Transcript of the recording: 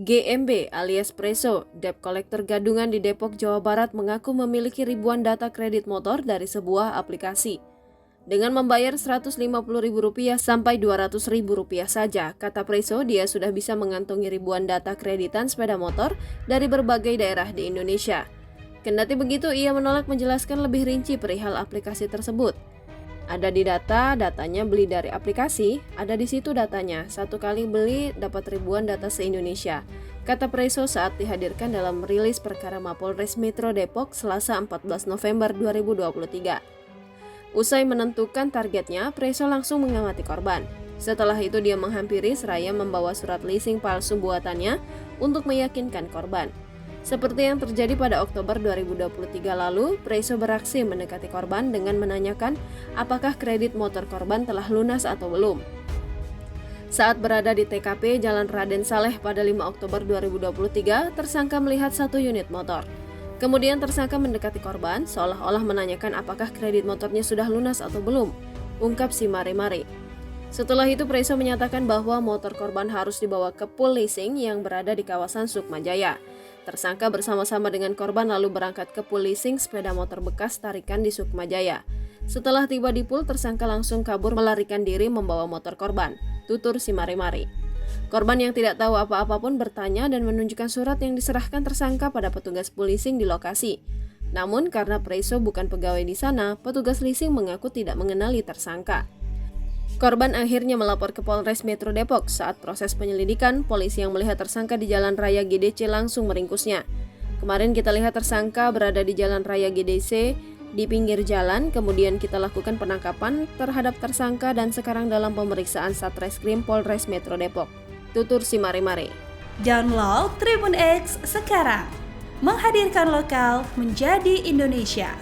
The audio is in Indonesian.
GMB alias Preso, debt collector gadungan di Depok, Jawa Barat mengaku memiliki ribuan data kredit motor dari sebuah aplikasi. Dengan membayar Rp150.000 sampai Rp200.000 saja, kata Preso, dia sudah bisa mengantongi ribuan data kreditan sepeda motor dari berbagai daerah di Indonesia. Kendati begitu, ia menolak menjelaskan lebih rinci perihal aplikasi tersebut. Ada di datanya beli dari aplikasi, ada di situ datanya. Satu kali beli dapat ribuan data se-Indonesia, kata Preso saat dihadirkan dalam rilis perkara Mapolres Metro Depok Selasa 14 November 2023. Usai menentukan targetnya, Preso langsung mengamati korban. Setelah itu dia menghampiri seraya membawa surat leasing palsu buatannya untuk meyakinkan korban. Seperti yang terjadi pada Oktober 2023 lalu, Preso beraksi mendekati korban dengan menanyakan apakah kredit motor korban telah lunas atau belum. Saat berada di TKP Jalan Raden Saleh pada 5 Oktober 2023, tersangka melihat satu unit motor. Kemudian tersangka mendekati korban seolah-olah menanyakan apakah kredit motornya sudah lunas atau belum, ungkap si Mari-Mari. Setelah itu Preso menyatakan bahwa motor korban harus dibawa ke pool leasing yang berada di kawasan Sukmajaya. Tersangka bersama-sama dengan korban lalu berangkat ke pool leasing sepeda motor bekas tarikan di Sukmajaya. Setelah tiba di pool, tersangka langsung kabur melarikan diri membawa motor korban, tutur si Mari-Mari. Korban yang tidak tahu apa-apa pun bertanya dan menunjukkan surat yang diserahkan tersangka pada petugas pool leasing di lokasi. Namun karena Preso bukan pegawai di sana, petugas leasing mengaku tidak mengenali tersangka. Korban akhirnya melapor ke Polres Metro Depok. Saat proses penyelidikan, polisi yang melihat tersangka di Jalan Raya GDC langsung meringkusnya. Kemarin kita lihat tersangka berada di Jalan Raya GDC di pinggir jalan, kemudian kita lakukan penangkapan terhadap tersangka dan sekarang dalam pemeriksaan Satreskrim Polres Metro Depok, tutur si Mari-Mari. Download Tribun X sekarang, menghadirkan lokal menjadi Indonesia.